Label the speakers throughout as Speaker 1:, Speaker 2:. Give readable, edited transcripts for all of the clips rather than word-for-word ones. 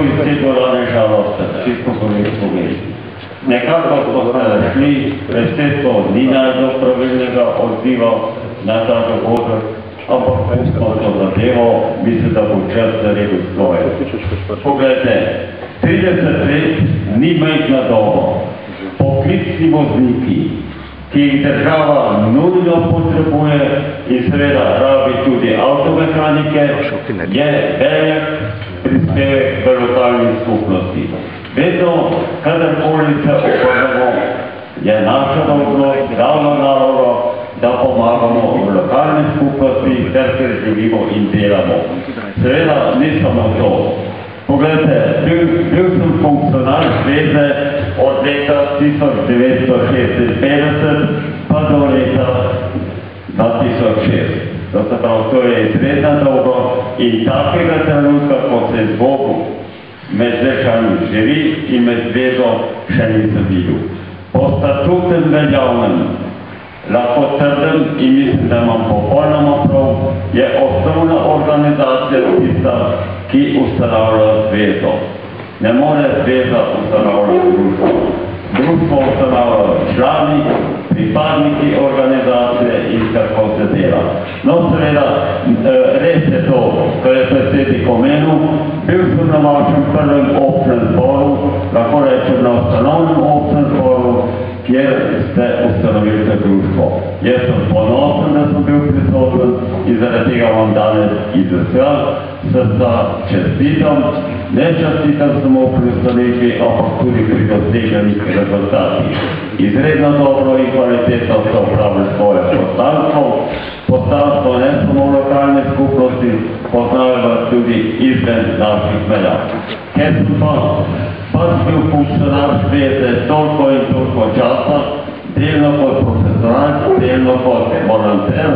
Speaker 1: iz te dvorane žalost, čisto pogled. Nekako smo se šli, predsedstvo ni našlo pravilnega odziva na ta dogodek, ampak pustimo to zadevo, mislim, da bo čas naredil svoje. Poglejte, 30 let ni majhna doba. Poklicni vozniki, ki jih država nujno potrebuje in seveda rabi tudi avtomehanike, je velik prispevek v lokalni skupnosti. Vedno, kadarkoli se obrnemo, je naša dolžnost, glavna naloga, da pomagamo v lokalni skupnosti, ter se živimo in delamo. Seveda, ni samo to. Poglejte, bil sem funkcionar zveze od leta 1956 pa do leta 2006. To se pravi, to je izredno dolgo in takega trenutka, ko se z Bogom med Zrečani živi in med zvezo še nisem videl. Po statutem veljavnem lahko trdim in mislim, da imam popolnoma prav, je osnovna organizacija tista, ki ustanavlja zvezo. Ne more zveza ustanavljati društvo. Društvo ustanavlja člani, pripadniki organizacije in tako se dela. No, seveda, res je to, kar je predsednik omenil, bil sem na vašem prvem občnem zboru, lahko rečem na ustanovnem občnem zboru, kjer ste ustanovili to društvo. Jaz sem ponosen, da sem bil prisoten in zaradi tega vam danes iz vsega srca čestitam. Ne čestitam samo pri ustanovitvi, ampak tudi pri doseženih rezultatih. Izredno dobro in kvalitetno ste opravili svoje poslanstvo. Poslanstvo ne samo v lokalni skupnosti, poznajo vas tudi izven naših meja. Ker sem pač bil funkcionar zveze toliko in toliko časa, delno kot profesionalc, delno kot volonter,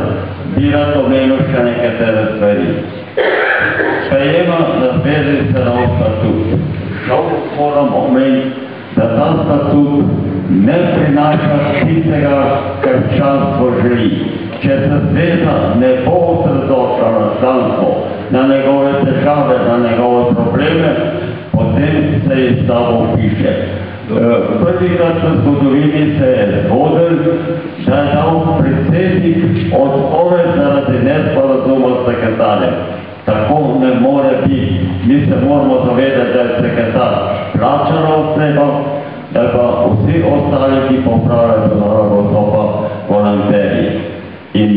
Speaker 1: bi rad omenil še nekatere stvari. Sprejema na zvezi se nov statut. Žal moram omeniti, da ta statut ne prinaša tistega, kar članstvo želi. Če se zveza ne bo osredotočila na članstvo, na njegove težave, na njegove probleme, potem se iz tabo piše. Prvikrat v zgodovini se je zgodil, da je dal predsednik odpoved zaradi nesporazuma s sekretarjem. Tako ne more biti. Mi se moramo zavedati, da je sekretar plačana oseba, da pa vsi ostali, ki popravljajo nalogo, so pa volonterji. In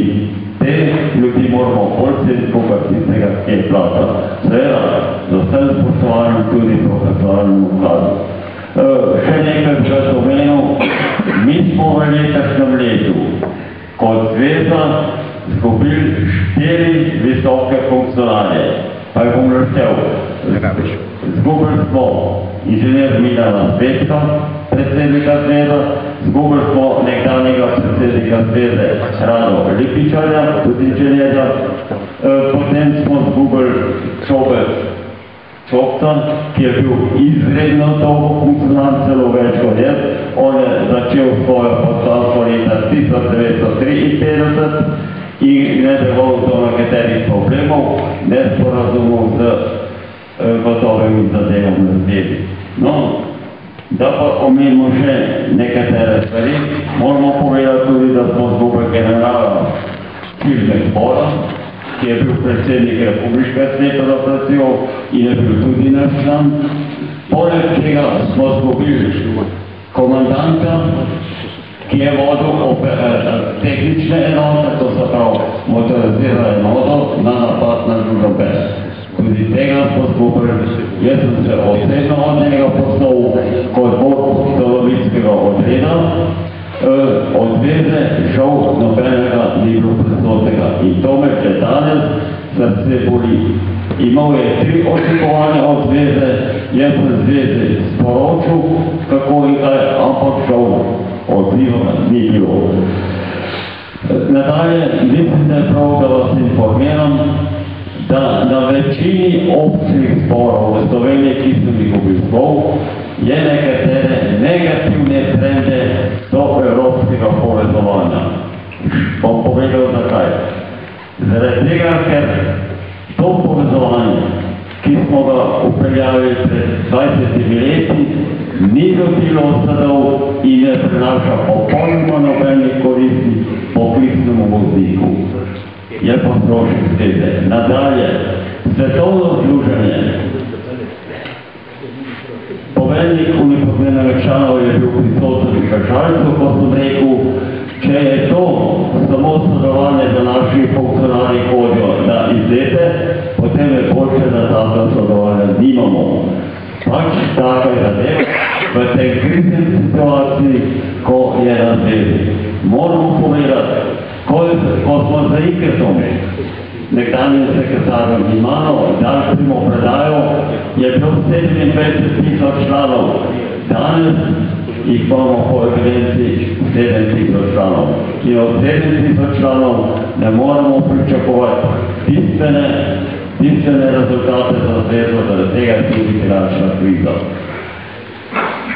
Speaker 1: te ljudi moramo bolj skupaj tistega, ki je plačan. Seveda, z vsem spoštovanjem tudi profesionalnemu ukazu. Še nekaj bi jaz omenil, mi smo v letošnjem letu kot zveza izgubili 4 visoke funkcionarje. Pa jih bom naštel. Izgubili smo inženir Milana Svetka, predsednika zveze, izgubili smo nekdanjega predsednika zveze Rado Lipičarja, tudi inženirja, potem smo izgubili Čopca, ki je bil izredno dolgo funkcionar, celo več kot jaz. On je začel svojo poslanstvo leta 1953 in ne dovolj do nekaterih problemov, nesporazumov z gotovimi zadevami na zvezi. No, da pa omenimo še nekatere stvari, moramo povedati tudi, da smo izgubili generala Kilmec-Bora, ki je bil predsednik Republiškega sveta za operacijo in je bil tudi naš član. Poleg tega smo izgubili komandanta, ki je vodil tehnične enote, to se pravi motorizirano enoto na napad na Žužambes. Tudi tega smo izgubili. Jaz sem se osebno od njega poslovil kot vodj Dolomitskega odreda. Od zveze žal nobenega ni bilo prisotnega in to me še danes srce boli. Imel je 3 očekovanja od zveze, jaz sem zveze sporočil, kako in kaj, ampak žal odziva ni bilo. Nadalje, mislim, da je prav, da vas informiram, da na večini občnih zborov v Sloveniji, ki sem jih obiskal, je nekatere negativne trende do evropskega povezovanja. Bom povedal zakaj. Zaradi tega, ker to povezovanje ki smo ga upeljali pred 20 leti, ni rodilo sadov in ne prinaša popolnoma nobenih koristi poklicnemu vozniku. Je pa strošek steze. Nadalje, svetovno združenje. Poveljnik uniformiranega članov je bil prisoten v Žalcu, ko sem rekel, če je to samo sodelovanje, da naši funkcionarji hodijo na izlete, potem je boljše, da tako sodelovanja nimamo. Pač taka je zadeva v tej kriznem situaciji, ko je na zvezi. Moramo povedati, ko smo za Ikertom, nekdanjim sekretarjem Imano, dali smo predajo, je bilo 27,000 članov. Danes jih imamo po evidenci 7,000 članov. In od 7,000 članov ne moramo pričakovati bistvene rezultate za zvezo, zaradi tega tudi finančna kriza.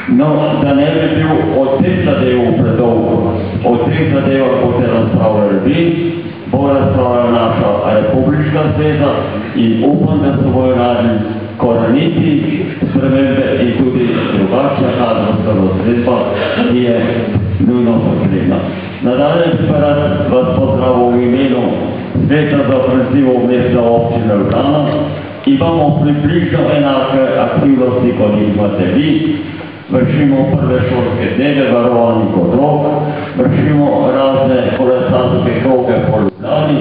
Speaker 1: No, da ne bi bil od teh zadev predolgo, od teh zadevah boste razpravljali vi, bo razpravljala naša republiška zveza in upam, da se bojo naredili koreniti spremembe in tudi drugačna kadrovska razredba, ki je nujno potrebna. Nadalje bi pa rad vas pozdravil v imenu Sveta za ofenzivo mestne občine Ljubljana. Imamo približno enake aktivnosti, kot jih imate vi. Vršimo prve šolske dneve, varovanih otrok, vršimo razne kolesarske kroge po Ljubljani,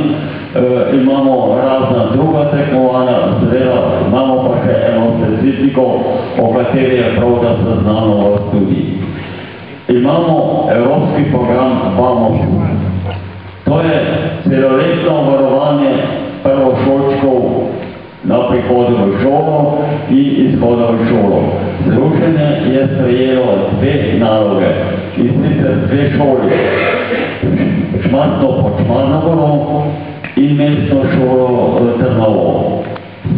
Speaker 1: imamo razna druga tekmovanja, seveda imamo pa še eno specifiko, o kateri je prav, da se znano vas tudi. Imamo evropski program VAMOŠ. To je celoletno varovanje prvošolčkov na prihodu v šolo in izhodu v šolo. Združenje je sprejelo dve naloge, in sicer dve šoli, Šmartno pod Šmartnogorom in mestno šolo Trnovo.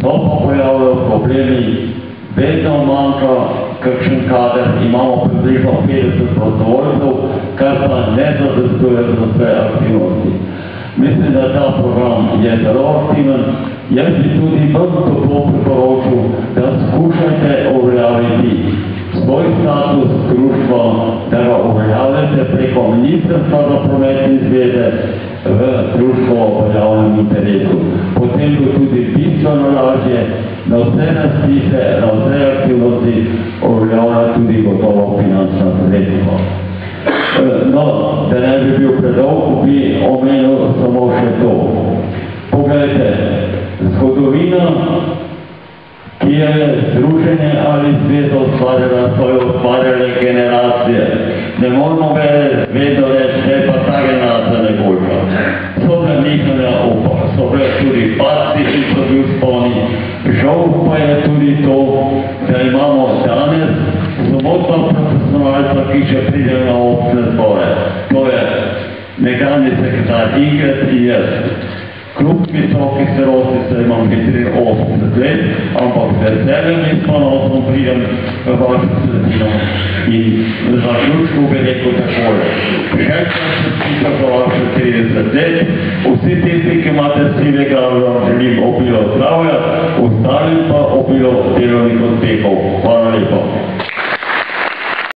Speaker 1: To pa pojavljajo problemi, vedno manjka kakšen kader, imamo približno 50 prostovoljcev, kar pa ne zadostuje za vse aktivnosti. Mislim, da ta program je zelo aktiven. Jaz bi tudi bolj toplo priporočil, da skušajte uveljaviti svoj status društva, da ga uveljavite preko Ministrstva za promet in zveze v društvo v javnem interesu. Potem bo tudi bistveno lažje na vse razpise, na vse aktivnosti uveljavlja tudi gotovo finančna sredstva. No, da ne bi bil predolg, bi omenil samo še to. Poglejte, zgodovina, ki je združenje ali zvezo ustvarjala, so jo ustvarjale generacije. Ne moramo vedno reči, da je pa ta generacija najboljša. So bile nihanja upa, so bile tudi padci in so bili vzponi. Žal pa je tudi to, da imamo danes samo dva profesionalca, ki še pridejo na občne zbore. To je nekdanji sekretar Igret in jaz. Kljub visoki starosti se imam 83 let, ampak veseljem in ponosom pridem v vašo sredino in za zaključku bi rekel takole. Še čestitam za vaše 30 let, vsi tisti, ki imate sive glave, vam želim obilo zdravja, ostalim pa obilo delovnih uspehov. Hvala lepa.